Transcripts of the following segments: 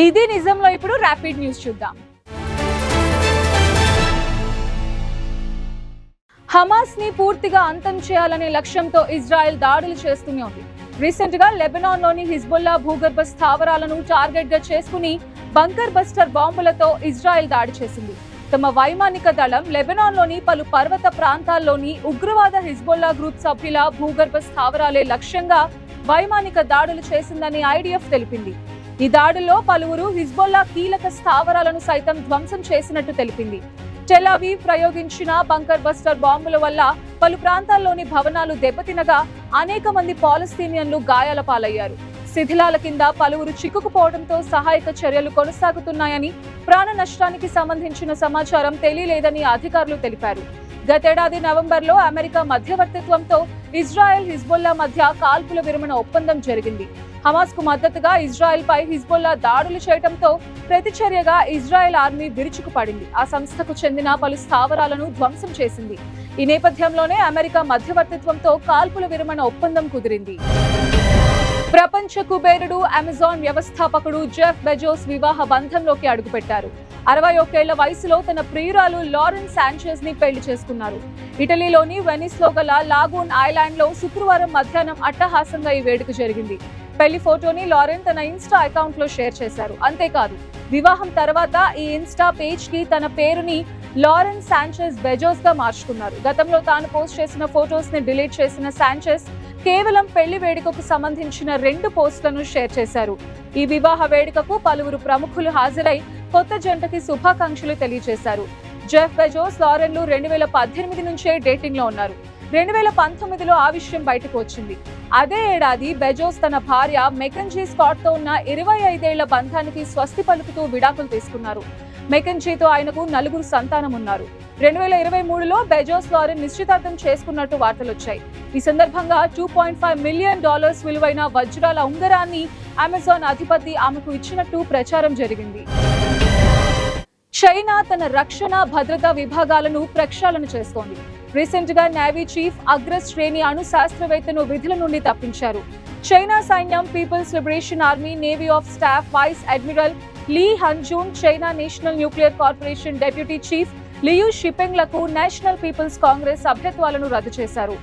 ఇది నిజంలో ఇప్పుడు rapid news చూద్దాం. హమాస్ ని పూర్తిగా అంతం చేయాలనే లక్ష్యంతో ఇజ్రాయెల్ దాడులు చేస్తూనే ఉంది. రీసెంట్ గా లెబనాన్ లోని హిజ్బుల్లా భూగర్భ స్థావరాలను టార్గెట్ గా చేసుకుని బంకర్ బస్టర్ బాంబులతో ఇజ్రాయెల్ దాడి చేసింది. తమ వైమానిక దళం లెబనాన్ లోని పలు పర్వత ప్రాంతాల్లోని ఉగ్రవాద హిజ్బుల్లా గ్రూప్ సభ్యుల భూగర్భ స్థావరాలే లక్ష్యంగా వైమానిక దాడులు చేసిందని ఐడిఎఫ్ తెలిపింది. ఈ దాడుల్లో పలువురు హిజ్బుల్లా కీలక స్థావరాలను సైతం ధ్వంసం చేసినట్టు తెలిపింది. టెల్ అవీవ్ ప్రయోగించిన బంకర్ బస్టర్ బాంబుల వల్ల పలు ప్రాంతాల్లోని భవనాలు దెబ్బతినగా అనేక మంది పాలస్తీనియన్లు గాయాల పాలయ్యారు. శిథిలాల కింద పలువురు చిక్కుకుపోవడంతో సహాయక చర్యలు కొనసాగుతున్నాయని, ప్రాణ నష్టానికి సంబంధించిన సమాచారం తెలియలేదని అధికారులు తెలిపారు. గతేడాది నవంబర్లో అమెరికా మధ్యవర్తిత్వంతో ఇజ్రాయెల్ హిజ్బుల్లా మధ్య కాల్పుల విరమణ ఒప్పందం జరిగింది. హమాస్ కు మద్దతుగా ఇజ్రాయెల్ పై హిజ్బుల్లా దాడులు చేయడంతో ప్రతిచర్యగా ఇజ్రాయెల్ ఆర్మీ విరుచుకుపడింది. ఆ సంస్థకు చెందిన పలు స్థావరాలను ధ్వంసం చేసింది. ఈ నేపథ్యంలోనే అమెరికా మధ్యవర్తిత్వంతో కాల్పుల విరమణ ఒప్పందం కుదిరింది. ప్రపంచ కుబేరుడు అమెజాన్ వ్యవస్థాపకుడు జెఫ్ బెజోస్ వివాహ బంధంలోకి అడుగుపెట్టారు. 61 ఏళ్ల వయసులో తన ప్రియురాలు లారెన్ శాంచెజ్ ని పెళ్లి చేసుకున్నారు. ఇటలీలోని వెనిస్ లో గల లాగూన్ ఐలాండ్ లో శుక్రవారం మధ్యాహ్నం అట్టహాసంగా ఈ వేడుక జరిగింది. పెళ్లి ఫోటోని లారెన్ తన ఇన్స్టా అకౌంట్ లో షేర్ చేశారు. అంతేకాదు, వివాహం తర్వాత ఈ ఇన్స్టా పేజ్ కి తన పేరుని లారెన్ శాంచెజ్ బెజోస్ గా మార్చుకున్నారు. గతంలో తాను పోస్ట్ చేసిన ఫోటోస్ ని డిలీట్ చేసిన శాంచెజ్ కేవలం పెళ్లి వేడుకకు సంబంధించిన 2 పోస్టులను షేర్ చేశారు. ఈ వివాహ వేడుకకు పలువురు ప్రముఖులు హాజరై కొత్త జంటకి శుభాకాంక్షలు తెలియజేశారు. జెఫ్ బెజోస్ లారెన్లు 2018 నుంచే డేటింగ్ లో ఉన్నారు. 2019లో ఆ విషయం బయటకు వచ్చింది. అదే ఏడాది బెజోస్ తన భార్య మెకంజీ స్కాట్ తో ఉన్న 25 ఏళ్ల బంధానికి స్వస్తి పలుకుతూ విడాకులు తీసుకున్నారు. మెకంజీతో ఆయనకు 4 సంతానం ఉన్నారు. 2023లో బెజోస్ లారెన్ నిశ్చితార్థం చేసుకున్నట్టు వార్తలొచ్చాయి. ఈ సందర్భంగా $2.5 మిలియన్ విలువైన వజ్రాల ఉంగరాన్ని అమెజాన్ అధిపతి ఆమెకు ఇచ్చినట్టు ప్రచారం జరిగింది. చైనా తన రక్షణ భద్రతా విభాగాలను ప్రక్షాళన చేస్తోంది. రీసెంట్ గా నేవీ చీఫ్ అగ్ర శ్రేణి అణు శాస్త్రవేత్తను విధుల నుండి తప్పించారు. చైనా సైన్యం, People's Liberation Army, Navy of staff vice admiral Li Hanjun, China National Nuclear Corporation deputy chief Liu Shipeng లకు నేషనల్ పీపుల్స్ కాంగ్రెస్ సభ్యత్వాలను రద్దు చేశారు.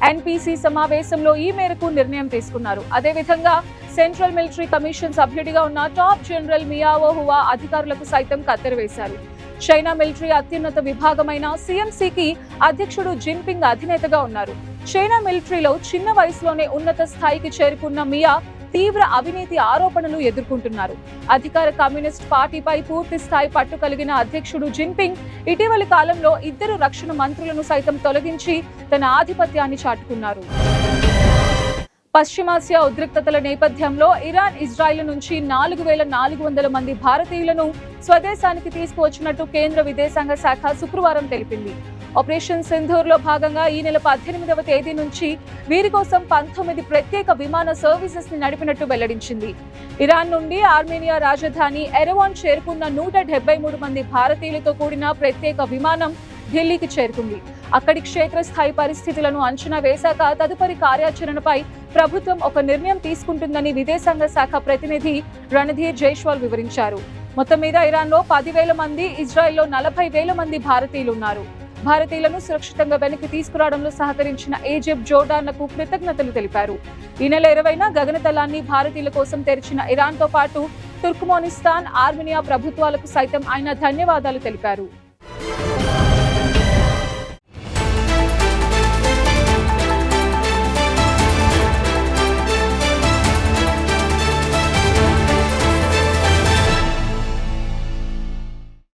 ఎన్పీసీ సమావేశంలో ఈ మేరకు నిర్ణయం తీసుకున్నారు. అదేవిధంగా సెంట్రల్ మిలిటరీ కమిషన్ సభ్యుడిగా ఉన్న టాప్ జనరల్ మియావో హువా అధికారులకు సైతం కత్తెర వేశారు. చైనా మిలిటరీ అత్యున్నత విభాగమైన సిఎంసికి అధ్యక్షుడు జిన్పింగ్ అధినేతగా ఉన్నారు. చైనా మిలిటరీలో చిన్న వయసులోనే ఉన్నత స్థాయికి చేరుకున్న మియా తీవ్ర అవినీతి ఆరోపణలు ఎదుర్కొంటున్నారు. అధికార కమ్యూనిస్ట్ పార్టీపై పూర్తి స్థాయి పట్టు కలిగిన అధ్యక్షుడు జిన్పింగ్ ఇటీవలి కాలంలో 2 రక్షణ మంత్రులను సైతం తొలగించి తన ఆధిపత్యాన్ని చాటుకున్నారు. పశ్చిమాసియా ఉద్రిక్తతల నేపథ్యంలో ఇరాన్, ఇజ్రాయెల్ నుంచి 4400 మంది భారతీయులను స్వదేశానికి తీసుకువచ్చినట్టు కేంద్ర విదేశాంగ శాఖ శుక్రవారం తెలిపింది. ఆపరేషన్ సింధూర్ లో భాగంగా ఈ నెల 18వ తేదీ నుంచి వీరి కోసం 19 ప్రత్యేక విమాన సర్వీసెస్ ని నడిపినట్టు వెల్లడించింది. ఇరాన్ నుండి ఆర్మేనియా రాజధాని ఎరెవాన్ చేరుకున్న 173 మంది భారతీయులతో కూడిన ప్రత్యేక విమానం ఢిల్లీకి చేరుకుంది. అక్కడి క్షేత్రస్థాయి పరిస్థితులను అంచనా వేశాక తదుపరి కార్యాచరణపై ప్రభుత్వం ఒక నిర్ణయం తీసుకుంటుందని విదేశాంగ శాఖ ప్రతినిధి రణధీర్ జైస్వాల్ వివరించారు. మొత్తం మీద ఇరాన్లో 10,000 మంది, ఇజ్రాయెల్లో 40,000 మంది భారతీయులు ఉన్నారు. భారతీయులను సురక్షితంగా వెనక్కి తీసుకురావడంలో సహకరించిన ఈజిప్ట్, జోర్డాన్లకు కృతజ్ఞతలు తెలిపారు. ఈ నెల 20న గగనతలాన్ని భారతీయుల కోసం తెరిచిన ఇరాన్తో పాటు తుర్క్మెనిస్తాన్, ఆర్మేనియా ప్రభుత్వాలకు సైతం ఆయన ధన్యవాదాలు తెలిపారు.